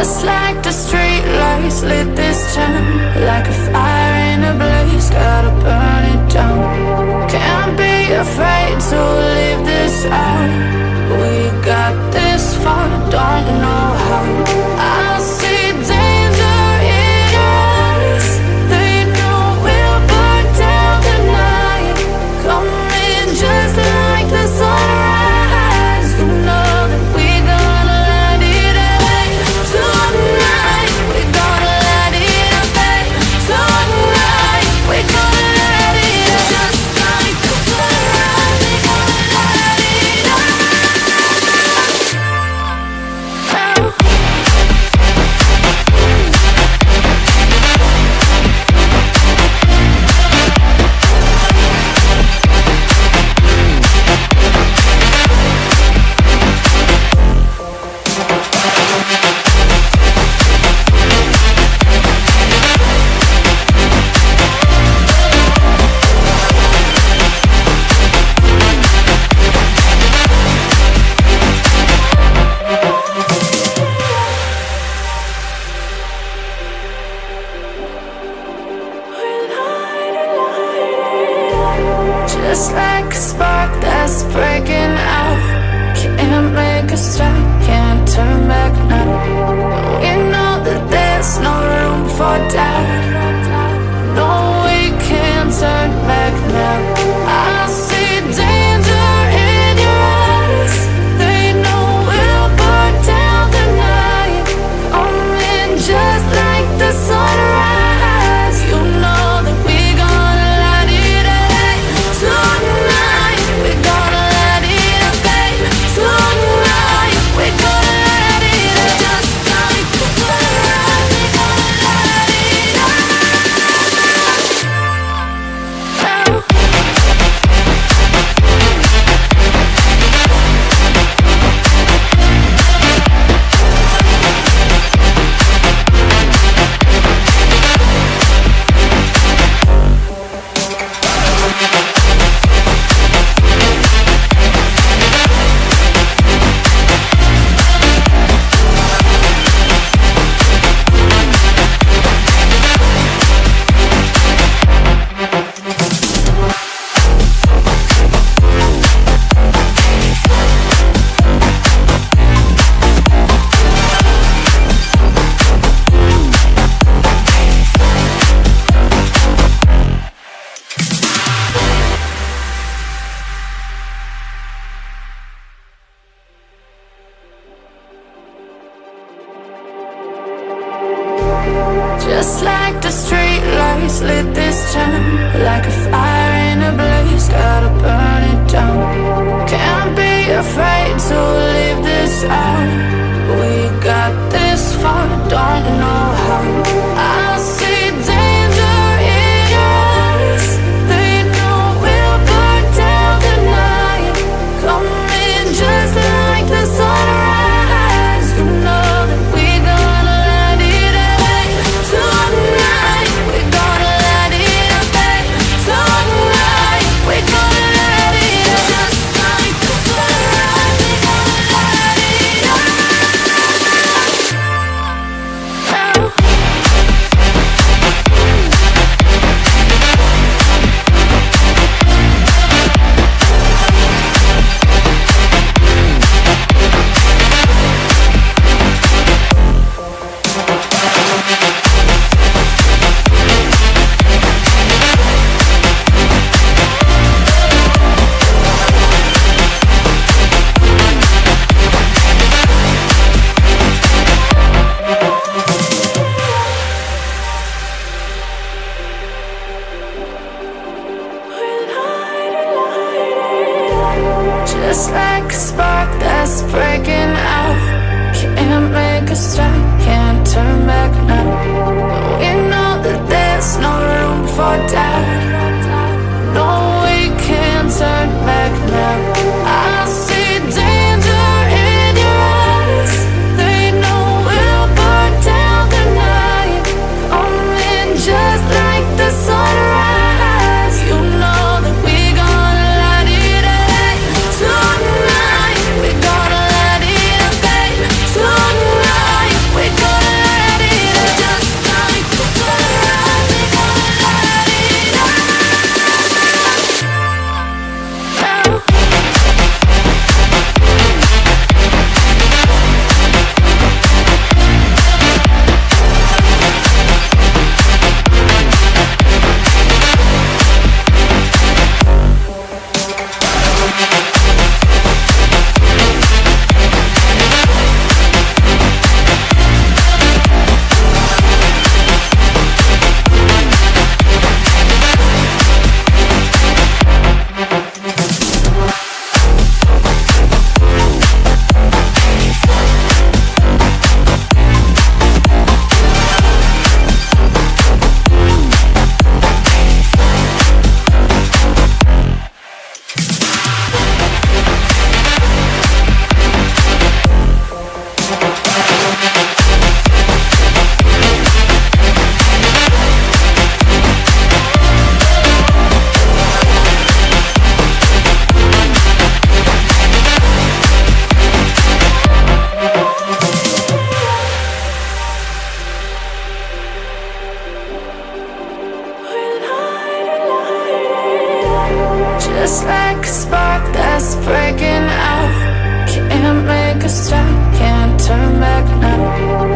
Just like the street lights lit this town, like a fire in a blaze, gotta burn it down. Can't be afraid to leave this out. We got this far, don't know how. I see danger in your eyes. They know we'll burn down the night. Coming just like the sunrise. You know that we gonna let it away. Tonight we gonna let it away. Tonight we gonna let it away. Just like the sunrise, we gonna let it away. Just like a spark that's breaking out. Can't make a stop, can't turn back now. We know that there's no room for doubt. No, we can't turn back now. I see danger in your eyes. They know we'll burn down the night. Coming just like the sunrise. You know that we gonna let it away. Tonight we gonna let it away. Tonight we gonna let it away. Just like the sunrise, we gonna let it away. Just like the street lights lit this town, like a fire in a blaze, gotta burn it down. Can't be afraid to leave this out. We got this far, don't know how. I see danger in your eyes. They know we'll burn down the night. Coming just like the sunrise. You know that we gonna let it away. Tonight we gonna let it away. Tonight we gonna let it away. Just like the sunrise, we gonna let it away. Just like a spark that's breaking out. Can't make a stop, can't turn back now. We know that there's no room for doubt. No, we can't turn back now. I see danger in your eyes. They know we'll burn down the night. Coming just like the sunrise. You know that we gonna let it away. Tonight we gonna let it away. Tonight we gonna just like a spark that's breaking out. Can't make a stop, can't turn back now.